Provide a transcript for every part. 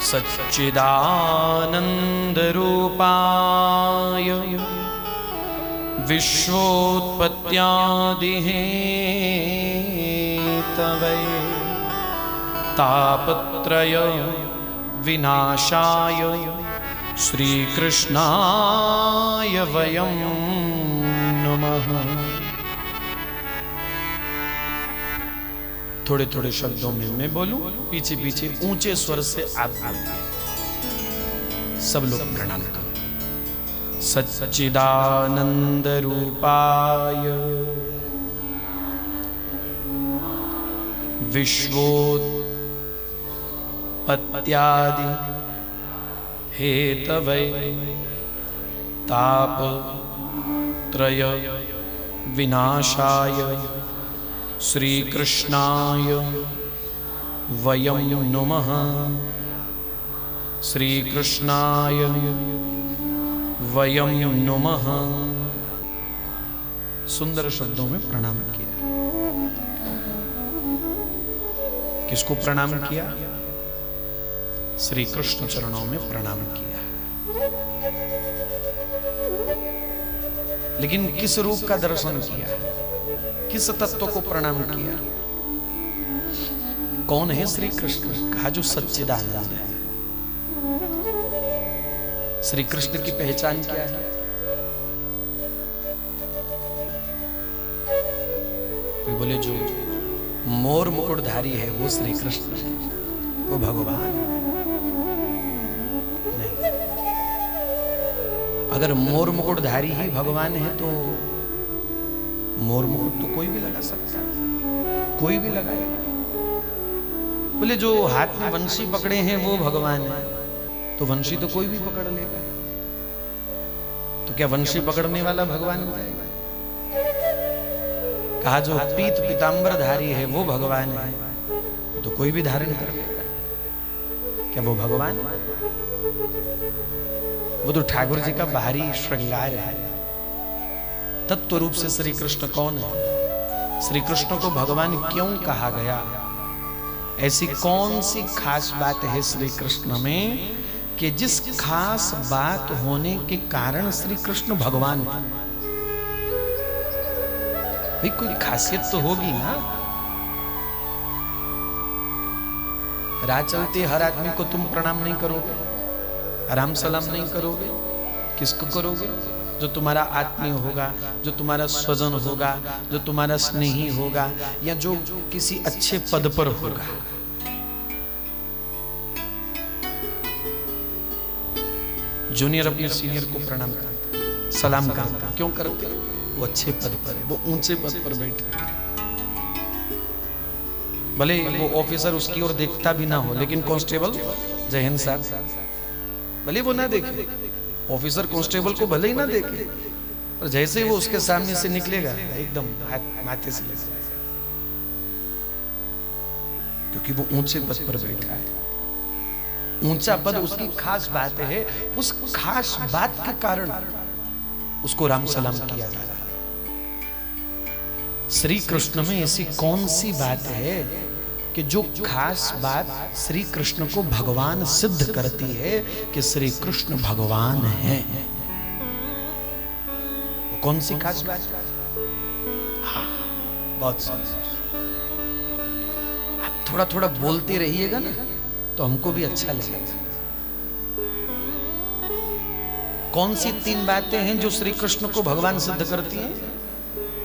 सच्चिदानन्दरूपाय विश्वोत्पत्त्यादिहेतवे तापत्रय विनाशाय श्रीकृष्णाय वयं नमः। थोड़े थोड़े शब्दों में मैं बोलूं, पीछे पीछे ऊंचे स्वर से आप बोलिए। सब लोग प्रणाम करो। सच्चिदानंद रूपाय विश्वोत्पत्त्यादि हेतवे तापत्रय विनाशाय श्रीकृष्णाय वयं नमः। श्रीकृष्णाय वयं नमः। सुंदर शब्दों में प्रणाम किया। किसको प्रणाम किया? श्री कृष्ण चरणों में प्रणाम किया। लेकिन किस रूप का दर्शन किया? किस तत्व को प्रणाम किया? कौन है श्री कृष्ण? कहा जो सच्चिदानंद है। श्री कृष्ण की पहचान क्या है? वे बोले जो मोर मुकुटधारी है वो श्री कृष्ण है, वो भगवान नहीं। अगर मोर मुकुटधारी ही भगवान है तो मोर मुकुट तो कोई भी लगा सकता है, कोई भी लगाएगा। बोले जो हाथ में वंशी पकड़े हैं वो भगवान है, तो वंशी तो कोई भी पकड़ लेगा। तो क्या वंशी पकड़ने वाला भगवान हो जाएगा? कहा जो पीत पीतांबरधारी है वो भगवान है, तो कोई भी धारण कर लेगा। क्या वो भगवान? वो तो ठाकुर जी का बाहरी श्रृंगार है। तत्व रूप से श्री कृष्ण कौन है? श्री कृष्ण को भगवान क्यों कहा गया? ऐसी कौन सी खास बात है श्री कृष्ण में कि जिस खास बात होने के कारण श्री कृष्ण भगवान है? भाई कोई खासियत तो होगी ना। राह चलते हर आदमी को तुम प्रणाम नहीं करोगे, आराम सलाम नहीं करोगे। किसको करोगे? जो तुम्हारा आत्मीय होगा, जो तुम्हारा स्वजन होगा, जो तुम्हारा स्नेही होगा, या जो किसी अच्छे पद पर होगा। जूनियर अपने सीनियर को प्रणाम करता, सलाम करता। क्यों करते? वो अच्छे पद पर है, वो ऊंचे पद पर बैठे। भले वो ऑफिसर उसकी ओर देखता भी ना हो, लेकिन कांस्टेबल जय हिंद साहब भले वो ना देखे, ऑफिसर कांस्टेबल को भले ही ना देखे, पर जैसे ही वो उसके सामने से निकलेगा एकदम हाथ माथे से लग जाएगा, क्योंकि वो ऊंचे पद पर बैठा है। ऊंचा पद उसकी खास बात है, उस खास बात के कारण उसको राम सलाम किया जा रहा है। श्री कृष्ण में ऐसी कौन सी बात है कि जो खास बात श्री कृष्ण को भगवान सिद्ध करती है कि श्री कृष्ण भगवान है? वो कौन सी खास बात? हाँ, बहुत सुंदर। आप थोड़ा थोड़ा बोलते रहिएगा ना तो हमको भी अच्छा लगेगा। कौन सी 3 बातें हैं जो श्री कृष्ण को भगवान सिद्ध करती हैं?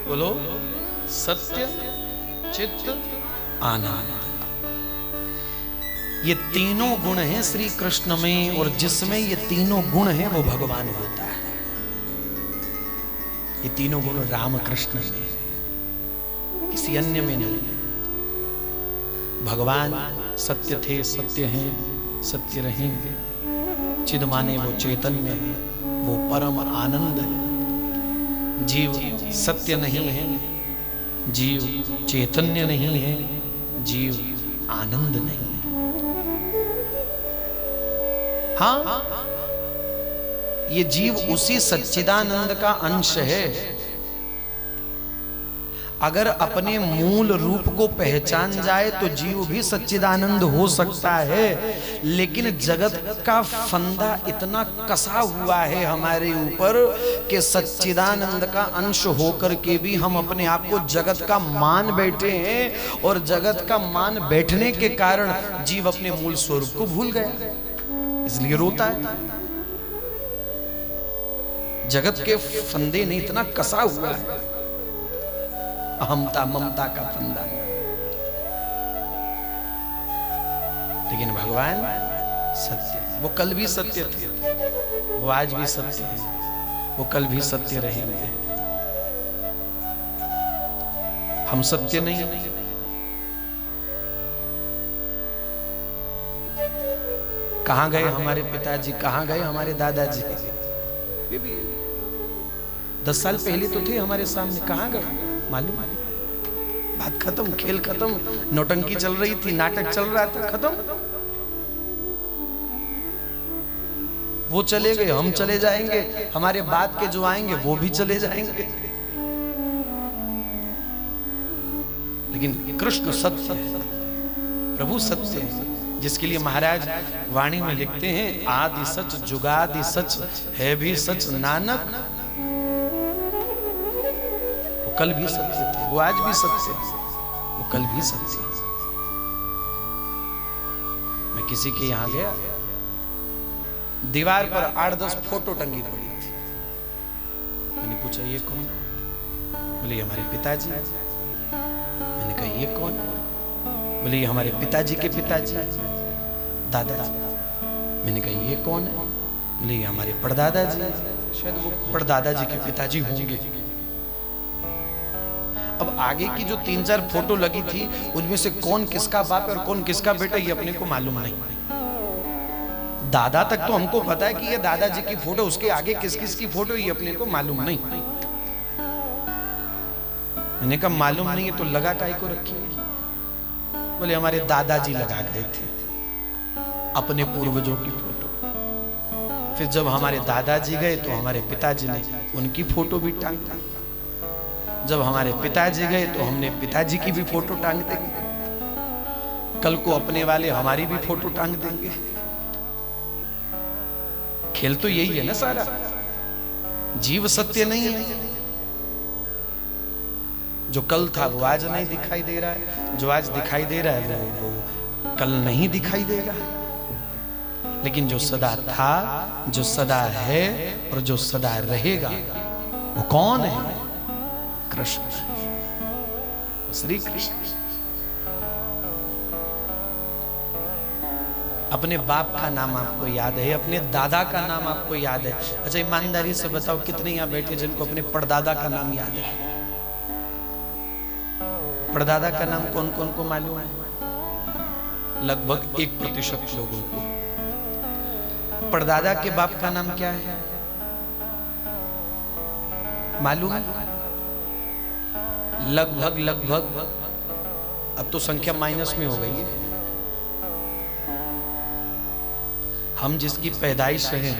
बोलो। सत्य, चित्त, आनंद। ये तीनों गुण हैं श्री कृष्ण में, और जिसमें ये तीनों गुण हैं वो भगवान होता है। ये तीनों गुण राम कृष्ण में, किसी अन्य में नहीं। भगवान सत्य थे, सत्य हैं, सत्य रहेंगे। चिद माने वो चैतन्य है, वो परम आनंद है। जीव सत्य नहीं है, जीव चैतन्य नहीं है, जीव आनंद नहीं है। हाँ, ये जीव उसी सच्चिदानंद का अंश है। अगर अपने मूल रूप को पहचान जाए तो जीव भी सच्चिदानंद हो सकता है, लेकिन जगत का फंदा इतना कसा हुआ है हमारे ऊपर कि सच्चिदानंद का अंश होकर के भी हम अपने आप को जगत का मान बैठे हैं, और जगत का मान बैठने के कारण जीव अपने मूल स्वरूप को भूल गया, इसलिए रोता है। जगत के फंदे ने इतना कसा हुआ है, अहमता ममता का फंदा। लेकिन भगवान सत्य, वो कल भी सत्य थे, वो आज भी सत्य है, वो कल भी सत्य रहेंगे। हम सत्य नहीं। कहां गए हमारे पिताजी, कहां गए हमारे दादाजी? 10 साल पहले तो थे हमारे सामने, कहां गए मालूम? बात खत्म, खेल खत्म, नौटंकी चल रही थी, नाटक चल रहा था, खत्म। वो चले गए, हम चले जाएंगे, हमारे बाद के जो आएंगे वो भी चले जाएंगे। लेकिन कृष्ण सत्य है, प्रभु सत्य है, जिसके लिए महाराज वाणी में लिखते हैं, आदि सच जुगादि सच है भी सच नानक। वो कल भी सत्य थे, वो आज भी सत्य है, वो कल भी सत्य है। मैं किसी के यहां गया, दीवार पर 8-10 फोटो टंगी पड़ी थी। मैंने पूछा ये कौन? बोले ये हमारे पिताजी। मैंने कहा ये कौन? बोले ये हमारे पिताजी के पिताजी, दादाजी। मैंने कहा ये कौन है? बोले ये हमारे परदादाजी, शायद वो परदादाजी के पिताजी होंगे। अब आगे की जो 3-4 फोटो लगी थी, उनमें से कौन किसका बाप और कौन किसका बेटा ये अपने को मालूम नहीं। दादा तक तो हमको पता है कि ये दादाजी की फोटो, उसके आगे किस किस की फोटो ये अपने को मालूम नहीं। मैंने कहा मालूम नहीं है तो लगा काहे को रखी? बोले हमारे दादाजी लगा गए थे अपने पूर्वजों की फोटो। फिर जब हमारे दादाजी गए तो हमारे पिताजी ने उनकी फोटो भी टांग दी। जब हमारे पिताजी गए तो हमने पिताजी की भी फोटो टांग देंगे। कल को अपने वाले हमारी भी फोटो टांग देंगे। खेल तो यही है ना सारा। जीव सत्य नहीं है। जो कल था वो आज नहीं दिखाई दे रहा है, जो आज दिखाई दे रहा है वो कल नहीं दिखाई देगा। लेकिन जो सदा था, जो सदा है और जो सदा रहेगा, वो कौन है? कृष्ण, श्री कृष्ण। अपने बाप का नाम आपको याद है? अपने दादा का नाम आपको याद है? अच्छा ईमानदारी से बताओ, कितने यहाँ बैठे जिनको अपने परदादा का नाम याद है? परदादा का नाम कौन कौन को मालूम है? लगभग 1% लोगों को। परदादा के बाप का नाम क्या है मालूम है? लगभग अब तो संख्या माइनस में हो गई है। हम जिसकी पैदाइश है,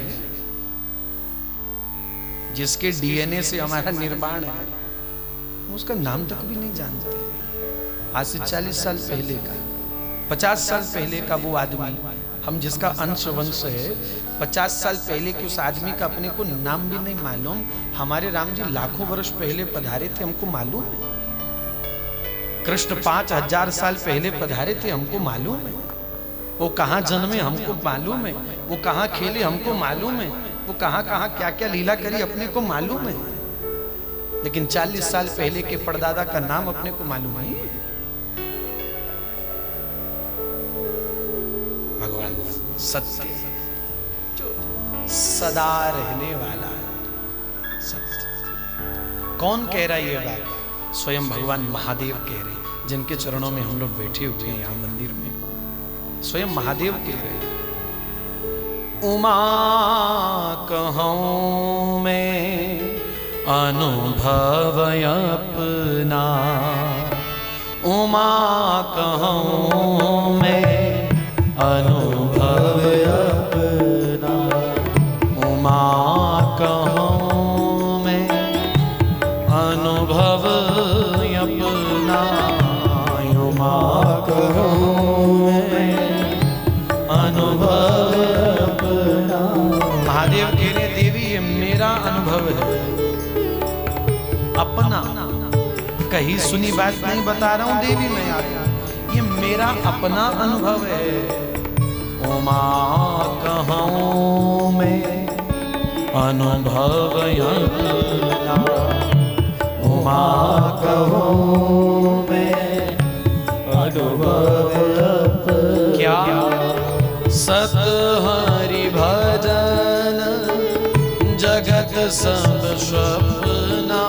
जिसके डीएनए से हमारा निर्माण है, उसका नाम तक भी नहीं जानते। आज से 40 साल पहले का, 50 साल पहले का वो आदमी, हम जिसका अंश वंश है, 50 साल पहले के उस आदमी का अपने को नाम भी नहीं मालूम। हमारे राम जी लाखों वर्ष पहले पधारे थे, हमको मालूम है। कृष्ण 5000 साल पहले पधारे थे, हमको मालूम है। वो कहाँ जन्मे हमको मालूम है। वो कहाँ खेले हमको मालूम है। वो कहाँ कहाँ क्या क्या लीला करी अपने को मालूम है। लेकिन 40 साल पहले के परदादा का नाम अपने को मालूम नहीं। भगवान सत्य, जो सदा रहने वाला है, सत्य। कौन कह रहा है ये बात? स्वयं भगवान महादेव कह रहे हैं, जिनके चरणों में हम लोग बैठे हुए हैं यहाँ मंदिर में। स्वयं महादेव कह रहे हैं, उमा कहूं मैं अनुभव अपना, उमा कहूं मैं अनुभव अपना, उमा कहूं मैं अनुभव अपना। महादेव कह रहे देवी ये मेरा अनुभव है, अपना कहीं सुनी बात नहीं बता रहा हूं देवी मैं आप, ये मेरा अपना अनुभव है। उमा कहूं मैं अनुभव अपना, उमा कहूं मैं अनुभव क्या सत हरि भजन जगत सब स्वप्ना,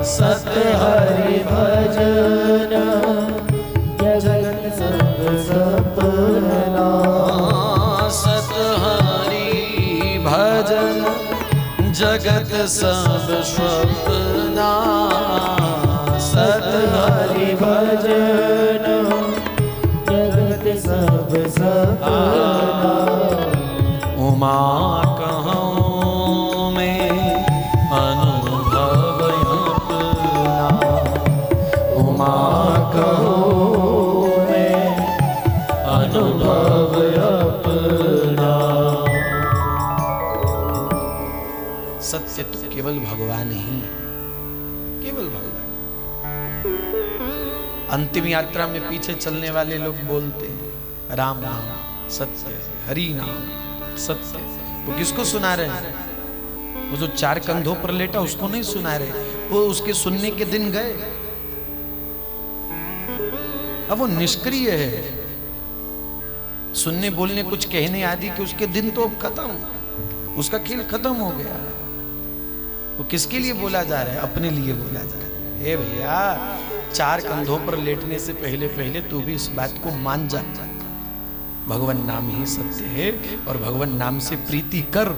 सत हरि भजन जगत सब सपना, सत हरि भजन जगत सब स्वप्ना, सत हरि भजन जगत सब सपना। उमा कहूं मैं अनुभव अपना, उमा कहूं मैं अनुभव अपना। सत्य तो केवल भगवान ही है, केवल भगवान। अंतिम यात्रा में पीछे चलने वाले लोग बोलते हैं राम नाम सत्य, हरि नाम सत्य। वो किसको सुना रहे हैं? वो जो चार कंधों पर लेटा उसको नहीं सुना रहे, वो उसके सुनने के दिन गए। अब वो निष्क्रिय है, सुनने बोलने कुछ कहने आदि कि उसके दिन तो अब खत्म, उसका खेल खत्म हो गया। वो किसके लिए बोला जा रहा है? अपने लिए बोला जा रहा है। ए भैया, चार कंधों पर लेटने से पहले पहले तू भी इस बात को मान जा, भगवान नाम ही सत्य है और भगवान नाम से प्रीति कर,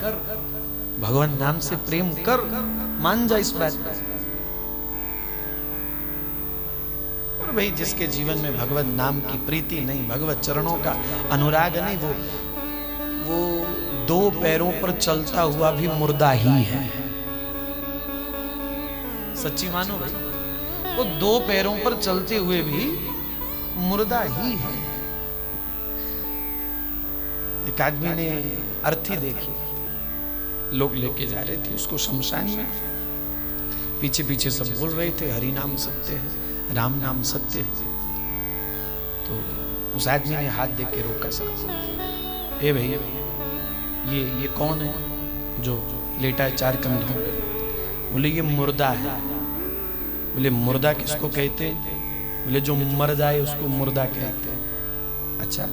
भगवान नाम से प्रेम कर, मान जा इस बात को। और भाई जिसके जीवन में भगवान नाम की प्रीति नहीं, भगवत चरणों का अनुराग नहीं, वो दो पैरों पर चलता हुआ भी मुर्दा ही है। सच्ची मानो भाई, वो दो पैरों पर चलते हुए भी मुर्दा ही है। एक आदमी ने अर्थी देखी, लोग लेके जा रहे थे उसको शमशान में, पीछे पीछे सब बोल रहे थे हरि नाम सत्य है, राम नाम सत्य है। तो उस आदमी ने हाथ दे के रोका सबको, ए भैया ये कौन है जो लेटा है चार कंधों? बोले ये मुर्दा है। बोले मुर्दा किसको कहते हैं? बोले जो मर जाए उसको मुर्दा कहते हैं। अच्छा,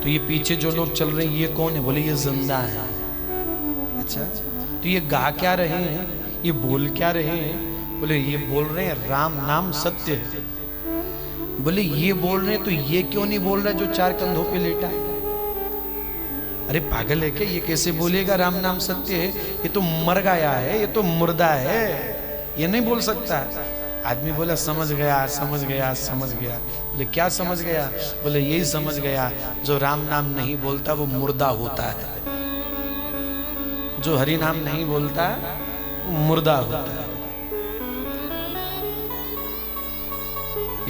तो ये पीछे जो लोग चल रहे हैं ये कौन है? बोले ये जिंदा है। अच्छा, तो ये गा क्या रहे हैं, ये बोल क्या रहे हैं? बोले ये बोल रहे हैं राम नाम सत्य है। बोले ये बोल रहे हैं तो ये क्यों नहीं बोल रहा जो चार कंधों पे लेटा है? अरे पागल है क्या, ये कैसे बोलेगा राम नाम सत्य है? ये तो मर गया है, ये तो मुर्दा है, ये नहीं बोल सकता। आदमी बोला समझ गया समझ गया समझ गया। बोले क्या समझ गया? बोले यही समझ गया जो राम नाम नहीं बोलता वो मुर्दा होता है, जो हरि नाम नहीं बोलता वो मुर्दा होता है।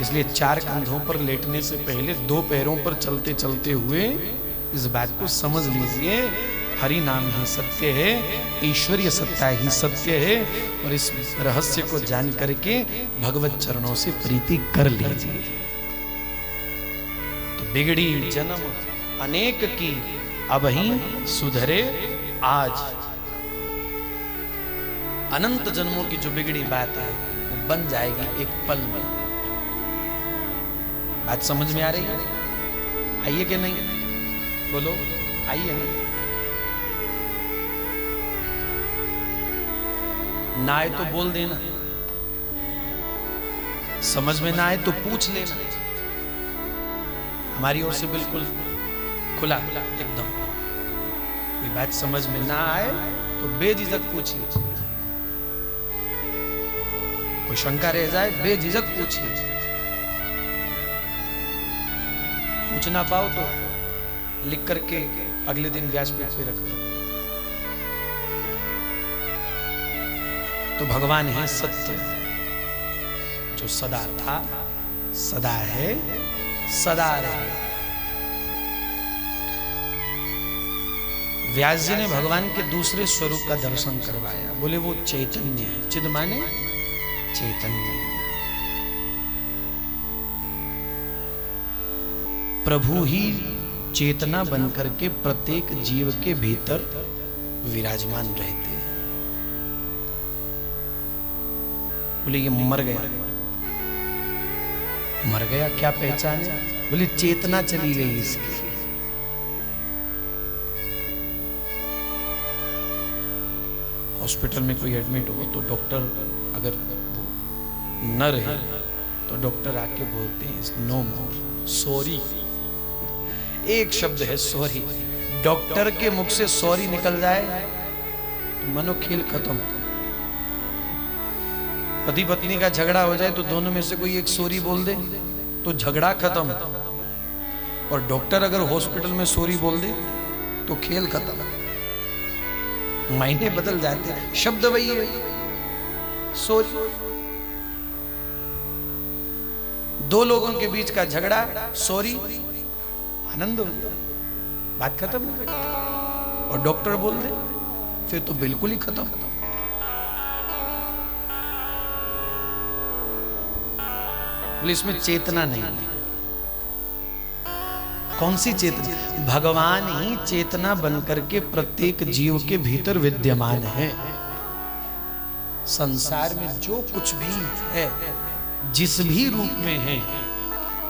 इसलिए चार कंधों पर लेटने से पहले दो पैरों पर चलते चलते हुए इस बात को समझ लीजिए, हरि नाम ही सत्य है, ईश्वरीय सत्ता ही सत्य है। और इस रहस्य को जान करके भगवत चरणों से प्रीति कर लीजिए। तो बिगड़ी जन्म अनेक की अब ही सुधरे आज। अनंत जन्मों की जो बिगड़ी बात है वो बन जाएगी एक पल में। बात समझ में आ रही है? आइए कि नहीं? बोलो आइए ना आए तो बोल देना, समझ में ना आए तो पूछ लेना, हमारी ओर से बिल्कुल खुला एकदम। कोई बात समझ में ना आए तो बेझिझक पूछिए, कोई शंका रह जाए बेझिझक पूछिए, पूछ ना पाओ तो लिख करके अगले दिन व्यासपीठ पे रख दो। तो भगवान है सत्य, जो सदा था, सदा है, सदा रहे। व्यास जी ने भगवान के दूसरे स्वरूप का दर्शन करवाया। बोले वो चैतन्य है। चिद माने चैतन्य। प्रभु ही चेतना बनकर के प्रत्येक जीव के भीतर विराजमान रहते हैं। बोले ये मर गया, मर गया क्या पहचान है? बोले चेतना चली गई इसकी। हॉस्पिटल में कोई एडमिट हो तो डॉक्टर अगर न रहे तो डॉक्टर आके बोलते हैं नो मोर, सॉरी। एक शब्द है सॉरी। डॉक्टर के मुख से सॉरी निकल जाए तो मनो खेल खत्म। पति पत्नी का झगड़ा हो जाए तो दोनों में से कोई एक सॉरी बोल दे तो झगड़ा खत्म। और डॉक्टर अगर हॉस्पिटल में सॉरी बोल दे तो खेल खत्म। मायने बदल जाते हैं। शब्द वही है सॉरी। दो लोगों के बीच का झगड़ा, सॉरी, आनंद हो गया, बात खत्म हो गई। और डॉक्टर बोल दे फिर तो बिल्कुल ही खत्म। बोले इसमें चेतना नहीं है। कौन सी चेतना? भगवान ही चेतना बनकर के प्रत्येक जीव के भीतर विद्यमान है। संसार में जो कुछ भी है, जिस भी रूप में है,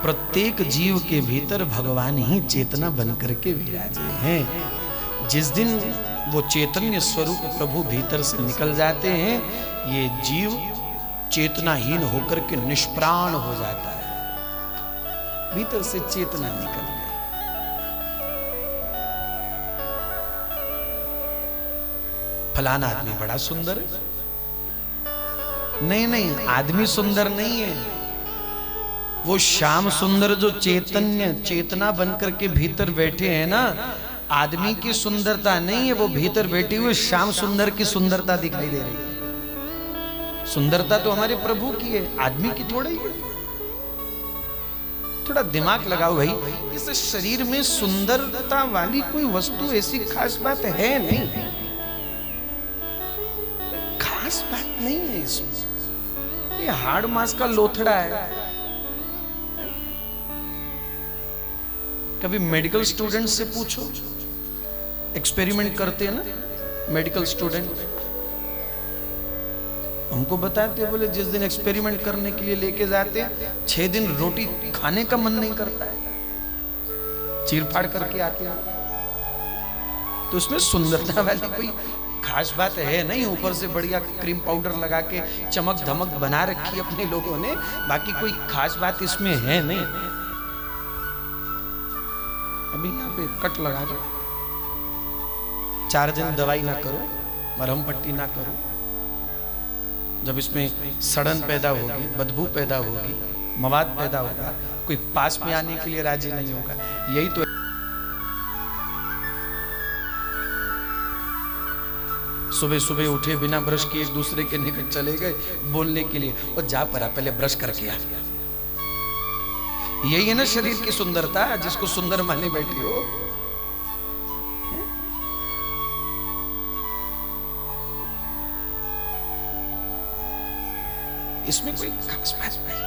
प्रत्येक जीव के भीतर भगवान ही चेतना बनकर के विराजे हैं। जिस दिन वो चैतन्य स्वरूप प्रभु भीतर से निकल जाते हैं, ये जीव चेतनाहीन होकर के निष्प्राण हो जाता है। भीतर से चेतना निकल गई। फलाना आदमी बड़ा सुंदर है। नहीं नहीं, आदमी सुंदर नहीं है। वो श्याम सुंदर जो चैतन्य चेतना बनकर के भीतर बैठे हैं ना, आदमी की सुंदरता नहीं है। वो भीतर बैठे हुए श्याम सुंदर की सुंदरता दिखाई दे रही है। सुंदरता तो हमारे प्रभु की है, आदमी की थोड़ी है। थोड़ा दिमाग लगाओ भाई, इस शरीर में सुंदरता वाली कोई वस्तु ऐसी खास बात है नहीं। खास बात नहीं है इसमें। ये हाड़ मांस का लोथड़ा है। कभी मेडिकल स्टूडेंट से पूछो, एक्सपेरिमेंट करते हैं ना मेडिकल स्टूडेंट, हमको बताते हैं। बोले जिस दिन एक्सपेरिमेंट करने के लिए लेके जाते हैं, 6 दिन रोटी खाने का मन नहीं करता है, चीरफाड़ करके आते हैं। तो उसमें सुंदरता वाली कोई खास बात है नहीं। ऊपर से बढ़िया क्रीम पाउडर लगा के चमक धमक बना रखी अपने लोगों ने, बाकी कोई खास बात इसमें है नहीं। अभी यहाँ पे कट लगा दो, 4 दिन दवाई ना करो, मरहम पट्टी ना करो। जब इसमें सड़न पैदा होगी, बदबू पैदा होगी, मवाद पैदा होगा, कोई पास में आने के लिए राजी नहीं होगा। यही तो सुबह सुबह उठे बिना ब्रश किए एक दूसरे के निकट चले गए बोलने के लिए, और जा पड़ा पहले ब्रश करके आ। यही है ना शरीर की सुंदरता, जिसको सुंदर माने बैठी हो। इसमें कोई खास बात नहीं।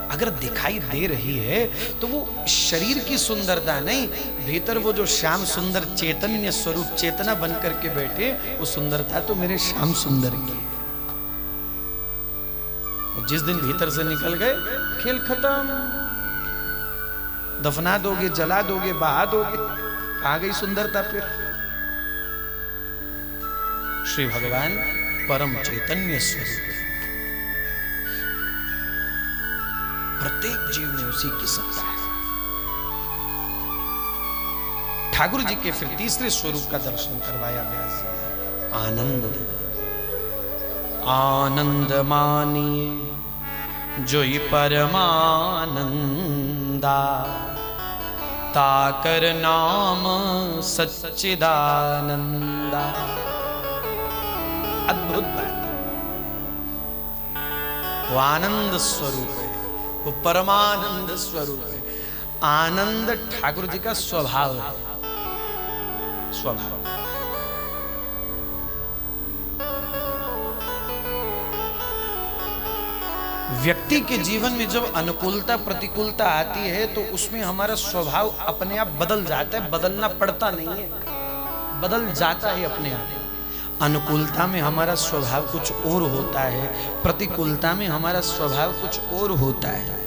अगर दिखाई दे रही है तो वो शरीर की सुंदरता नहीं, भीतर वो जो श्याम सुंदर चैतन्य स्वरूप चेतना बनकर के बैठे, वो सुंदरता तो मेरे श्याम सुंदर की। जिस दिन भीतर से निकल गए, खेल खत्म। दफना दोगे, जला दोगे, बहा दोगे, कहां गई सुंदरता फिर? श्री भगवान परम चैतन्य स्वरूप, प्रत्येक जीव में उसी की सत्ता है। ठाकुर जी के फिर तीसरे स्वरूप का दर्शन करवाया व्यास जी। आनंद। आनंद मानिए जोई परमानंदा, ताकर नाम सच्चिदानंदा। अद्भुत बात। वो आनंद स्वरूप है, वो परमानंद स्वरूप है। आनंद ठाकुर जी का स्वभाव है। स्वभाव। व्यक्ति के जीवन में जब अनुकूलता प्रतिकूलता आती है तो उसमें हमारा स्वभाव अपने आप बदल जाता है, बदलना पड़ता नहीं है, बदल जाता है अपने आप। अनुकूलता में हमारा स्वभाव कुछ और होता है, प्रतिकूलता में हमारा स्वभाव कुछ और होता है।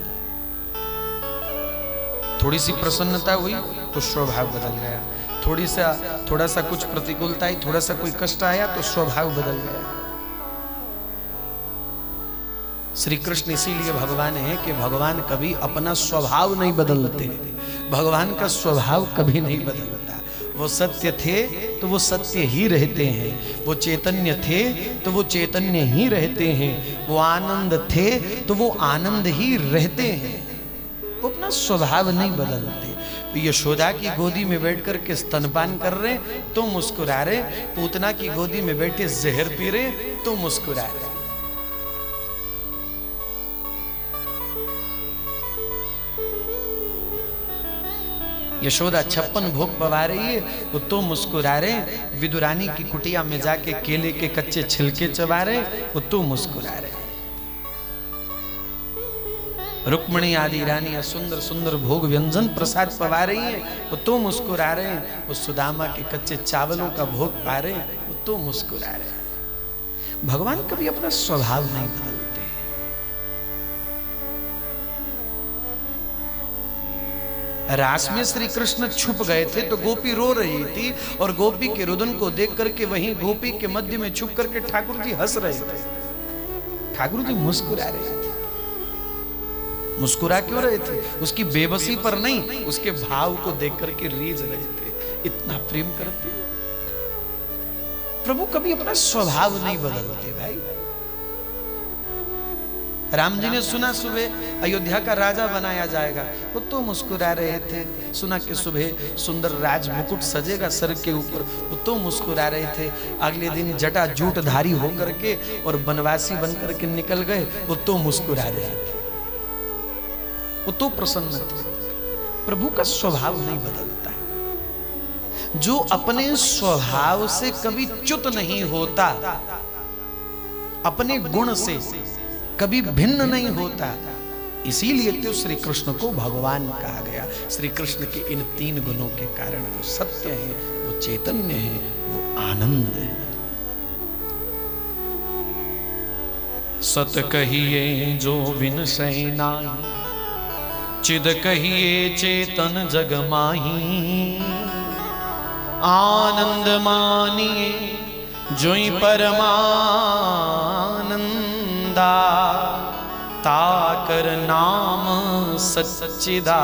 थोड़ी सी प्रसन्नता हुई तो स्वभाव बदल गया, थोड़ा सा कुछ प्रतिकूलता आई, थोड़ा सा कोई कष्ट आया तो स्वभाव बदल गया। श्री कृष्ण इसीलिए भगवान है कि भगवान कभी अपना स्वभाव नहीं बदलते, भगवान का स्वभाव कभी नहीं बदलता। वो सत्य थे तो वो सत्य ही रहते हैं, वो चैतन्य थे तो वो चैतन्य ही रहते हैं, वो आनंद थे तो वो आनंद ही रहते हैं, वो अपना स्वभाव नहीं बदलते। तो यशोदा की गोदी में बैठ कर के स्तनपान कर रहे तो मुस्कुरा रहे, पूतना की गोदी में बैठे जहर पी रहे तो मुस्कुरा रहे। यशोदा 56 भोग पवा रही है तो मुस्कुरा रहे, विदुरानी की कुटिया में जाके केले के कच्चे छिलके चबा रहे तो मुस्कुरा रहे। रुक्मणी आदि रानियां सुंदर सुंदर भोग व्यंजन प्रसाद पवा रही है तो मुस्कुरा रहे हैं, वो सुदामा के कच्चे चावलों का भोग पा रहे हैं तो मुस्कुरा रहे हैं। भगवान कभी अपना स्वभाव नहीं बदलते। रास में श्री कृष्ण छुप गए थे तो गोपी रो रही थी और गोपी के रुदन को देख करके वहीं गोपी के मध्य में छुप करके ठाकुर जी हंस रहे थे, ठाकुर जी मुस्कुरा रहे थे। मुस्कुरा क्यों रहे थे? उसकी बेबसी पर नहीं, उसके भाव को देख करके रीझ रहे थे, इतना प्रेम करते। प्रभु कभी अपना स्वभाव नहीं बदलते भाई। राम जी ने सुना सुबह अयोध्या का राजा बनाया जाएगा, वो तो मुस्कुरा रहे थे। सुना कि सुबह सुंदर राज मुकुट सजेगा सर के ऊपर, वो तो मुस्कुरा रहे थे। अगले दिन जटा जूटधारी होकर के और बनवासी बनकर के निकल गए, वो तो मुस्कुरा रहे थे, वो तो प्रसन्न थे। प्रभु का स्वभाव नहीं बदलता है। जो अपने स्वभाव से कभी च्युत नहीं होता, अपने गुण से कभी भिन्न नहीं होता, इसीलिए तो श्री कृष्ण को भगवान कहा गया। श्री कृष्ण के इन 3 गुणों के कारण वो सत्य है, वो चैतन्य है, वो आनंद है। सत कहिए जो विनसै नाहि, चिद कहिए चेतन जग माही। आनंद मानिए जोई परमानंदा, ताकर नाम सच्चिदानंद।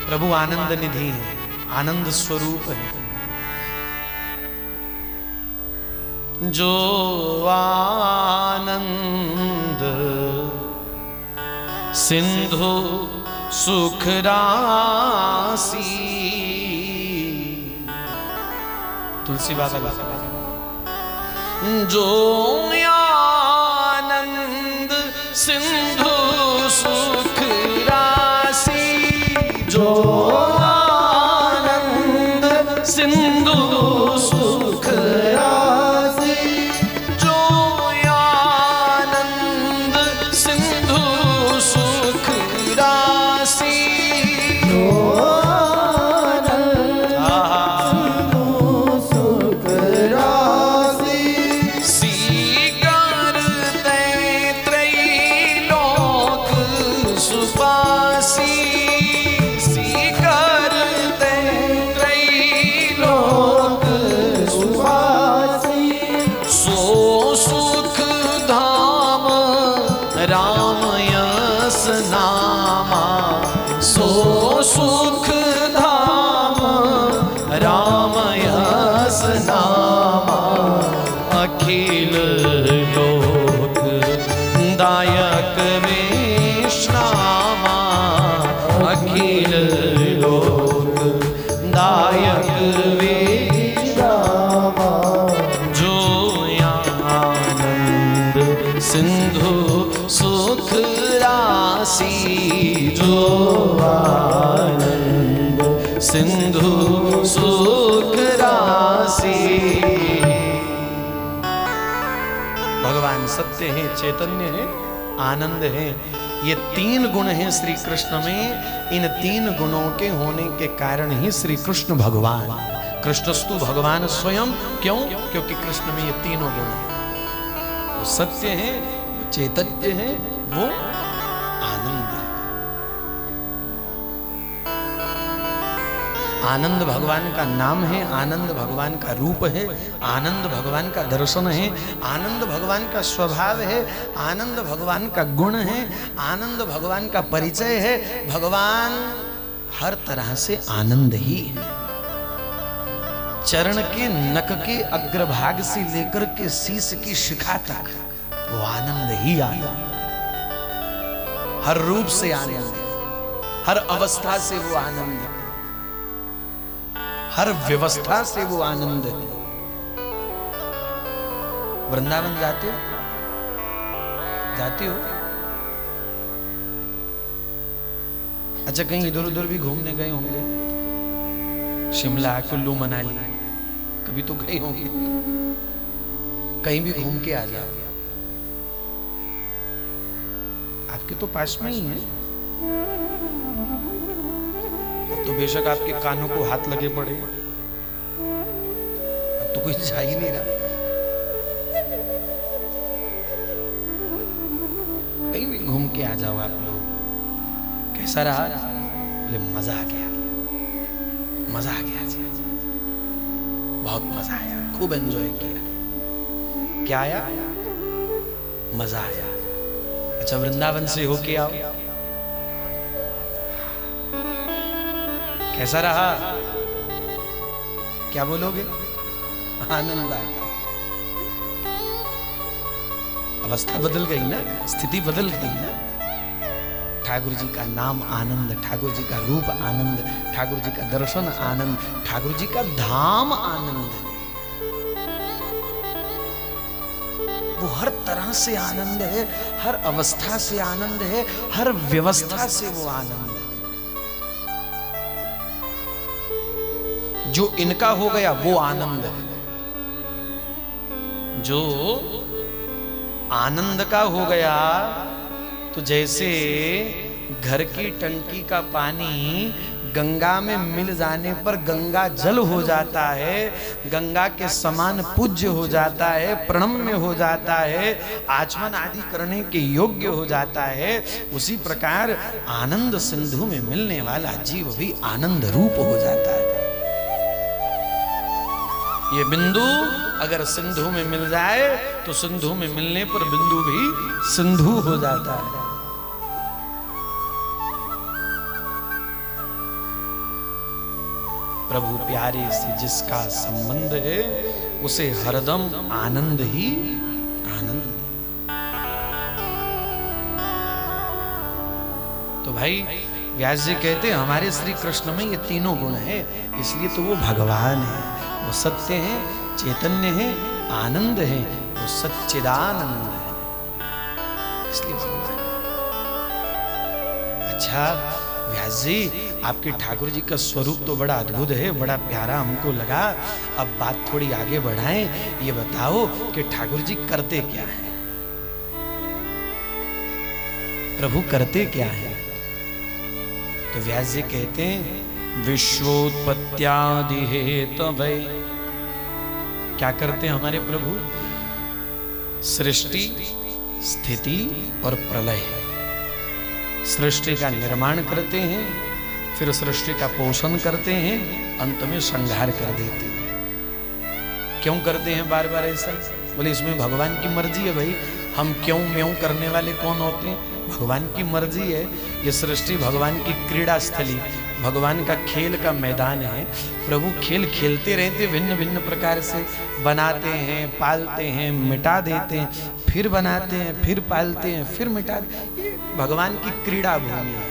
प्रभु आनंद निधि है, आनंद स्वरूप है। जो आनंद सिंधु सुख राशि, तुलसी बाबा जो आनंद सिंधु सुख राशि, जो आनंद सिंधु सुख राशि, जो आनंद सिंधु सुख राशि, जो सुख धाम राम यस नामा, अखिल लोक दायक विश्रामा, अखिल लोक दायक विश्रामा। जो आनंद सिंधु सुख राशि, जो आनंद सिंधु सुख राशि। भगवान सत्य है, चैतन्य है, आनंद है। ये तीन गुण हैं श्री कृष्ण में। इन तीन गुणों के होने के कारण ही श्री कृष्ण भगवान। कृष्णस्तु भगवान स्वयं। क्यों? क्योंकि कृष्ण में ये तीनों गुण हैं। वो सत्य है, वो चैतन्य है, वो आनंद है। आनंद भगवान का नाम है, आनंद भगवान का रूप है, आनंद भगवान का दर्शन है, आनंद भगवान का स्वभाव है, आनंद भगवान का गुण है, आनंद भगवान का परिचय है। भगवान हर तरह से आनंद ही है। चरण के नख के अग्रभाग से लेकर के शीश की शिखा तक वो आनंद ही आनंद। हर रूप से आनंद, हर अवस्था से वो आनंद है, हर व्यवस्था से वो आनंद है। वृंदावन जाते हो? जाते हो? अच्छा, कहीं इधर उधर भी घूमने गए होंगे? शिमला, कुल्लू, मनाली कभी तो गए होंगे। कहीं भी घूम के आ जाओ, आपके तो पास में ही है। तो बेशक आपके कानों को हाथ लगे पड़े, अब तो कोई जा ही नहीं रहा। कहीं भी घूम के आ जाओ आप लोग। कैसा रहा? बोले मजा आ गया, मजा आ गया जी, बहुत मजा आया, खूब एंजॉय किया। क्या आया? मजा आया। अच्छा, वृंदावन से होके आओ, कैसा रहा? क्या बोलोगे? आनंद आया। अवस्था बदल गई ना, स्थिति बदल गई ना। ठाकुर जी का नाम आनंद, ठाकुर जी का रूप आनंद, ठाकुर जी का दर्शन आनंद, ठाकुर जी का धाम आनंद। वो हर तरह से आनंद है, हर अवस्था से आनंद है, हर व्यवस्था से वो आनंद है। जो इनका हो गया वो आनंद है, जो आनंद का हो गया। तो जैसे घर की टंकी का पानी गंगा में मिल जाने पर गंगा जल हो जाता है, गंगा के समान पूज्य हो जाता है, प्रणम्य हो जाता है, आचमन आदि करने के योग्य हो जाता है, उसी प्रकार आनंद सिंधु में मिलने वाला जीव भी आनंद रूप हो जाता है। ये बिंदु अगर सिंधु में मिल जाए तो सिंधु में मिलने पर बिंदु भी सिंधु हो जाता है। प्रभु प्यारे से जिसका संबंध है उसे हरदम आनंद ही आनंद। तो भाई व्यास जी कहते हैं हमारे श्री कृष्ण में ये तीनों गुण है, इसलिए तो वो भगवान है। वो सत्य है, चैतन्य है, आनंद है, वो सच्चिदानंद है, इसलिए भगवान। अच्छा व्यास जी, आपके ठाकुर जी का स्वरूप तो बड़ा अद्भुत है, बड़ा प्यारा हमको लगा। अब बात थोड़ी आगे बढ़ाएं, ये बताओ कि ठाकुर जी करते क्या हैं? प्रभु करते क्या हैं? तो व्यास जी कहते हैं विश्वोत्पत्त्यादि हेतवे। क्या करते हैं हमारे प्रभु? सृष्टि, स्थिति और प्रलय। सृष्टि का निर्माण करते हैं, फिर सृष्टि का पोषण करते हैं, अंत में संहार कर देते हैं। क्यों करते हैं बार बार ऐसा? बोले इसमें भगवान की मर्जी है भाई, हम क्यों म्यों करने वाले कौन होते हैं? भगवान की मर्जी है। ये सृष्टि भगवान की क्रीड़ा स्थली, भगवान का खेल का मैदान है। प्रभु खेल खेलते रहते, भिन्न भिन्न प्रकार से बनाते हैं, पालते हैं, मिटा देते हैं, फिर बनाते हैं, फिर पालते हैं, फिर मिटा देते हैं। भगवान की क्रीड़ा भूमि है,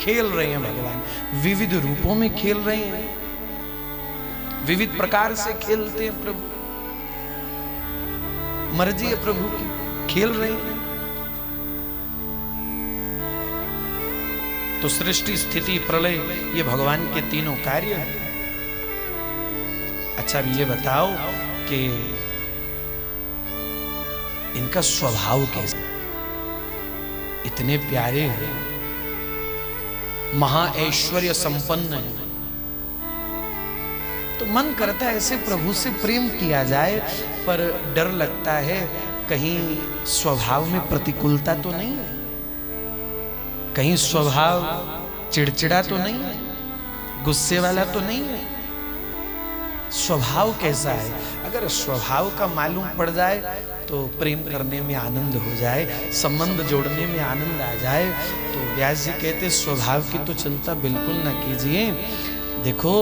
खेल रहे हैं भगवान, विविध रूपों में खेल रहे हैं, विविध प्रकार से खेलते हैं प्रभु। मर्जी है प्रभु की, खेल रहे हैं। तो सृष्टि स्थिति प्रलय ये भगवान के तीनों कार्य हैं। अच्छा अब ये बताओ कि इनका स्वभाव कैसा? इतने प्यारे हैं, महाऐश्वर्य संपन्न है, तो मन करता है ऐसे प्रभु से प्रेम किया जाए, पर डर लगता है कहीं स्वभाव में प्रतिकूलता तो नहीं है, कहीं स्वभाव चिड़चिड़ा तो नहीं है, गुस्से वाला तो नहीं है। स्वभाव कैसा है? अगर स्वभाव का मालूम पड़ जाए तो प्रेम करने में आनंद हो जाए, संबंध जोड़ने में आनंद आ जाए। तो व्यास जी कहते स्वभाव की तो चिंता बिल्कुल ना कीजिए। देखो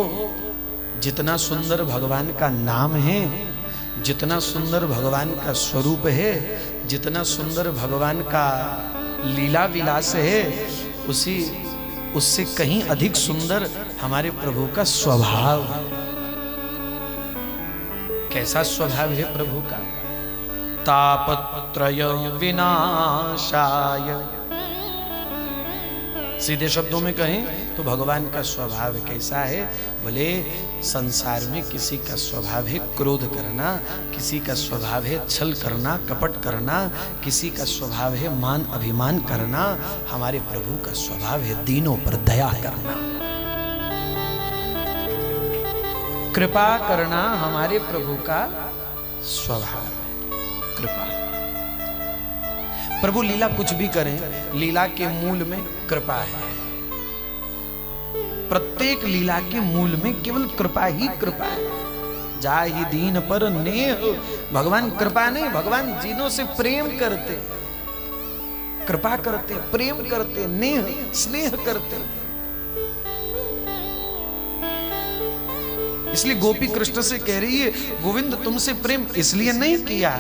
जितना सुंदर भगवान का नाम है, जितना सुंदर भगवान का स्वरूप है, जितना सुंदर भगवान का लीला विलास है, उससे कहीं अधिक सुंदर हमारे प्रभु का स्वभाव। कैसा स्वभाव है प्रभु का? तापत्रय विनाशाय। सीधे शब्दों में कहें तो भगवान का स्वभाव कैसा है? बोले संसार में किसी का स्वभाव है क्रोध करना, किसी का स्वभाव है छल करना, कपट करना, किसी का स्वभाव है मान अभिमान करना। हमारे प्रभु का स्वभाव है दीनों पर दया करना, कृपा करना। हमारे प्रभु का स्वभाव है कृपा। प्रभु लीला कुछ भी करें, लीला के मूल में कृपा है। प्रत्येक लीला के मूल में केवल कृपा ही कृपा है। जाहि दीन पर नेह। भगवान कृपा नहीं, भगवान जिनों से प्रेम करते, कृपा करते, प्रेम करते, नेह स्नेह करते। इसलिए गोपी कृष्ण से कह रही है गोविंद तुमसे प्रेम इसलिए नहीं किया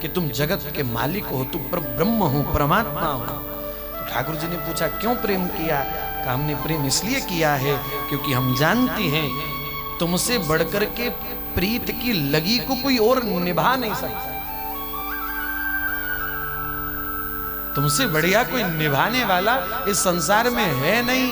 कि तुम जगत के मालिक हो, तुम ब्रह्म हो, परमात्मा हो। तो ठाकुर जी ने पूछा क्यों प्रेम किया? कहा हमने प्रेम इसलिए किया है क्योंकि हम जानते हैं तुमसे बढ़कर के प्रीत की लगी को कोई और निभा नहीं सकता। तुमसे बढ़िया कोई निभाने वाला इस संसार में है नहीं।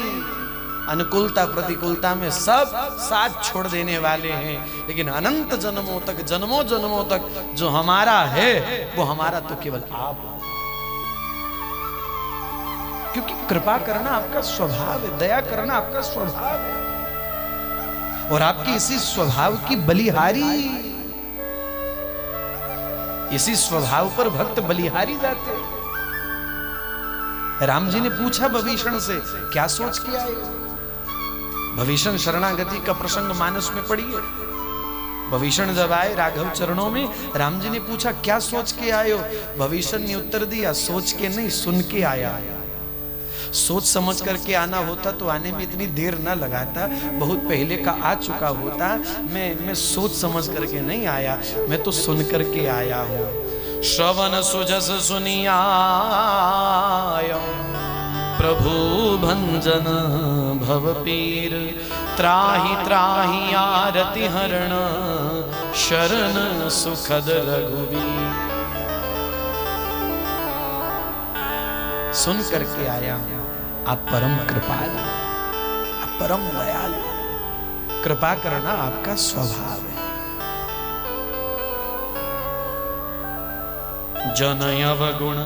अनुकूलता प्रतिकूलता में सब साथ छोड़ देने वाले हैं, लेकिन अनंत जन्मों तक, जन्मों जन्मों तक जो हमारा है वो हमारा तो केवल आप हो। क्योंकि कृपा करना आपका स्वभाव है, दया करना आपका स्वभाव है, और आपकी इसी स्वभाव की बलिहारी, इसी स्वभाव पर भक्त बलिहारी जाते हैं। राम जी ने पूछा भविष्ण से क्या सोच के आए? भविष्ण शरणागति का प्रसंग मानस में पढ़िए। भविष्ण जब आए राघव चरणों में, राम जी ने पूछा क्या सोच के आए हो? भविष्ण ने उत्तर दिया सोच के नहीं, सुन के आया। सोच समझ करके आना होता तो आने में इतनी देर ना लगाता, बहुत पहले का आ चुका होता। मैं सोच समझ करके नहीं आया, मैं तो सुन करके आया हूं। श्रवण सुजस सुनिया प्रभु भंजन भव पीर, त्राहि त्राहि आरति हरण शरण सुखद रघुवीर। सुन करके आया हूं, आप परम कृपालु, आप परम दयालु। कृपा करना आपका स्वभाव है। जनयव गुण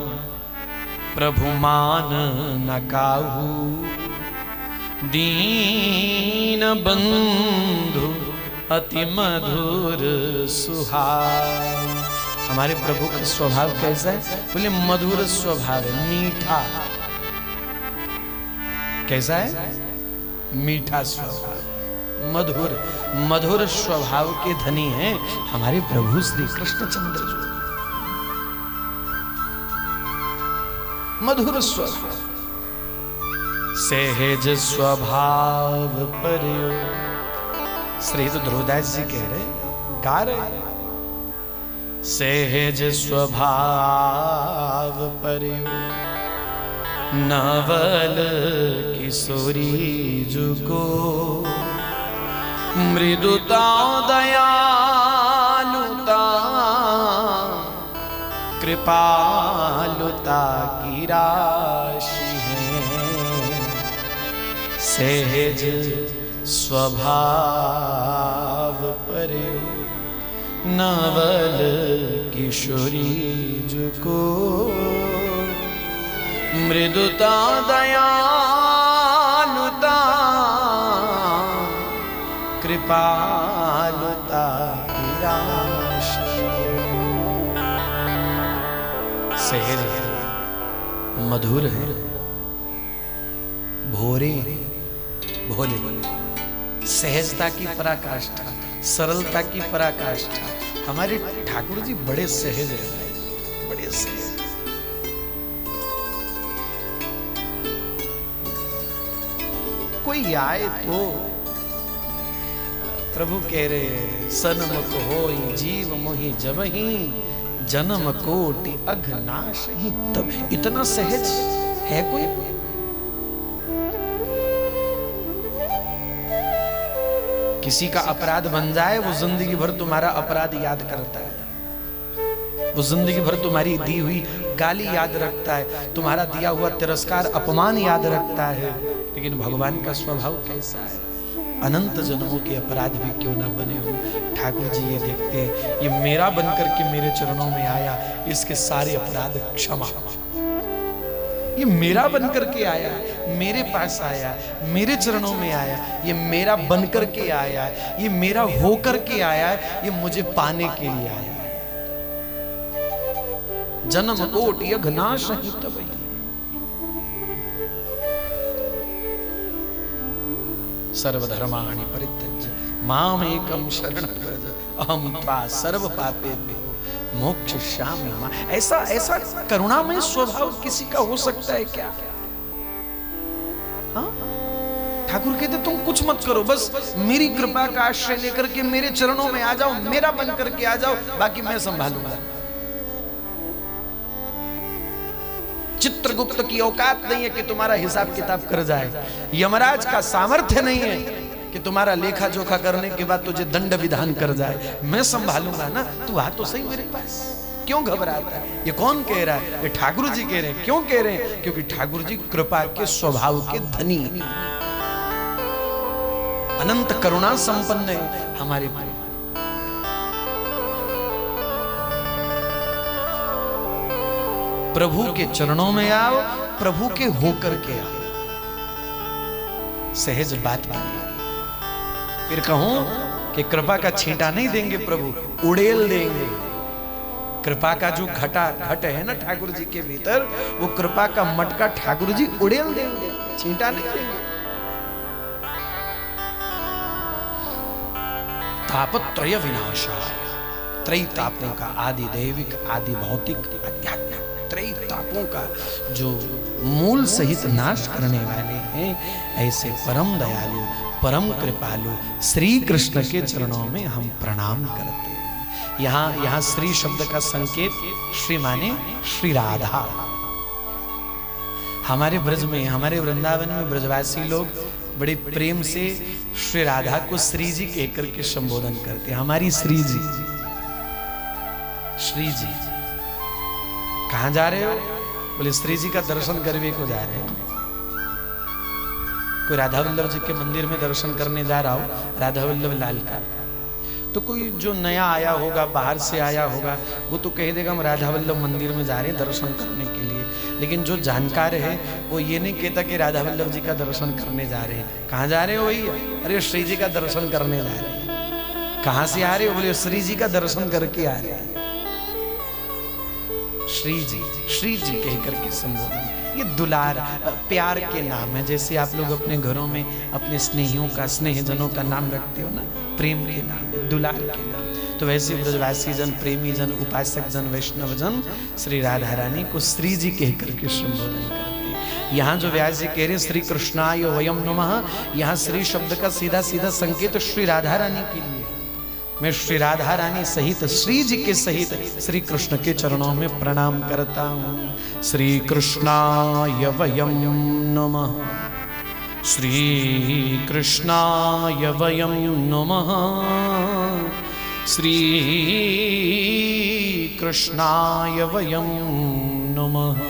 प्रभु मान न काहू, दीन बंधु अति मधुर सुहाव। हमारे प्रभु का स्वभाव कैसा है? बोले मधुर स्वभाव है, मीठा। कैसा है? मीठा स्वभाव, मधुर मधुर स्वभाव के धनी हैं हमारे प्रभु श्री कृष्णचंद्र जी। मधुर स्वभाव, सहज स्वभाव पर्यो। श्री तो ध्रुवदास जी कह रहे, गा रहे, सहज स्वभाव पर्यो नवल किशोरी जुको, मृदुता दयालुता कृपालुता की राशि है। सहज स्वभाव परे नवल किशोरी जुको मृदुता दयालुता कृपालुता सहज मधुर है, भोरे भोले, सहजता की पराकाष्ठा, सरलता की पराकाष्ठा। हमारे ठाकुर जी बड़े सहज है भाई, बड़े सहज। कोई आए तो प्रभु कह रहे सनम को होई जीव मोहि जबहि जन्म कोटि अघनाश ही। तब इतना सहज है कोई? किसी का अपराध बन जाए वो जिंदगी भर तुम्हारा अपराध याद करता है, वो जिंदगी भर तुम्हारी दी हुई गाली याद रखता है, तुम्हारा दिया हुआ तिरस्कार अपमान याद रखता है। लेकिन भगवान का स्वभाव कैसा है? अनंत जन्मों के अपराध भी क्यों ना बने हो, ठाकुर जी ये देखते हैं, ये मेरा बनकर के मेरे चरणों में आया, इसके सारे अपराध क्षमा। ये मेरा बनकर के आया, मेरे पास आया, मेरे चरणों में आया, ये मेरा बनकर के आया, ये मेरा होकर के आया, ये मुझे पाने के लिए आया। जन्म कोटि अघनाश ही तब सर्वधर्माणि परित्यज्य माम एकम शरणं व्रज अहम त्वा सर्व पापेभ्यो मोक्षयिष्यामि मा। ऐसा करुणामय स्वभाव किसी का हो सकता है क्या? हाँ? ठाकुर कहते तुम कुछ मत करो, बस मेरी कृपा का आश्रय लेकर के मेरे चरणों में आ जाओ, मेरा बन करके आ जाओ, बाकी मैं संभालूंगा। चित्रगुप्त की औकात नहीं है कि तुम्हारा हिसाब किताब कर जाए, यमराज का सामर्थ्य नहीं है कि तुम्हारा लेखा जोखा करने के बाद तुझे दंड विधान कर जाए। मैं संभालूंगा ना, तू आ तो सही मेरे पास। क्यों घबराता है? ये कौन कह रहा है? ये ठाकुर जी कह रहे हैं। क्यों कह रहे हैं? क्योंकि ठाकुर जी कृपा के स्वभाव के धनी, अनंत करुणा संपन्न है हमारे पर। प्रभु के चरणों में आओ, प्रभु के होकर के आओ, सहज बात बनेगी। फिर कहूं कि कृपा का छींटा नहीं देंगे प्रभु, उड़ेल देंगे। कृपा का जो घट है ना ठाकुर जी के भीतर, वो कृपा का मटका ठाकुर जी उड़ेल देंगे, छींटा नहीं देंगे। तापत्रय विनाशाय, त्रय तापों का, आदि दैविक, आदि भौतिक, आध्यात्मिक त्रय तापों का जो मूल सहित नाश करने वाले हैं, ऐसे परम दयालु, परम कृपालु श्री कृष्ण के चरणों में हम प्रणाम करते हैं। यहाँ श्री शब्द का संकेत श्री माने श्री राधा। हमारे ब्रज में, हमारे वृंदावन में ब्रजवासी लोग बड़े प्रेम से श्री राधा को श्री जी कहकर के संबोधन करते हैं। हमारी श्री जी, श्री जी कहाँ जा रहे हो? बोले श्री जी का दर्शन करने को जा रहे हैं। कोई राधा वल्लभ जी के मंदिर में दर्शन करने जा रहा हो, राधा वल्लभ लाल का, तो कोई जो नया आया होगा, बाहर से आया होगा, वो तो कह देगा हम राधा वल्लभ मंदिर में जा रहे हैं दर्शन करने के लिए। लेकिन जो जानकार है वो ये नहीं कहता कि राधा वल्लभ जी का दर्शन करने जा रहे हैं। कहाँ जा रहे हो भैया? अरे श्री जी का दर्शन करने जा रहे हैं। कहाँ से आ रहे हो? बोले श्री जी का दर्शन करके आ रहे हैं। श्री जी कह करके संबोधन, ये दुलार प्यार के नाम है। जैसे आप लोग अपने घरों में अपने स्नेहियों का, स्नेहजनों का नाम रखते हो ना, प्रेम के नाम, दुलार के नाम, तो वैसे ब्रजवासी जन, प्रेमी जन, उपासक जन, वैष्णव जन श्री राधा रानी को श्री जी कह करके संबोधन करते हैं। यहाँ जो व्यास जी कह रहे श्री कृष्णाय वयम नमः, यहाँ श्री शब्द का सीधा सीधा संकेत श्री राधा रानी के लिए। मैं श्री राधा रानी सहित, श्री जी के सहित श्री कृष्ण के चरणों में प्रणाम करता हूँ। श्री कृष्णाय वयम नमः, श्री कृष्णाय वयम नमः, श्री कृष्णाय वयम नमः।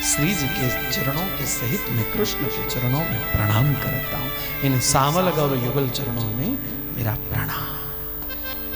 श्री जी के चरणों के सहित मैं कृष्ण के चरणों में प्रणाम करता हूं। इन सामल गौर युगल चरणों में मेरा प्रणाम।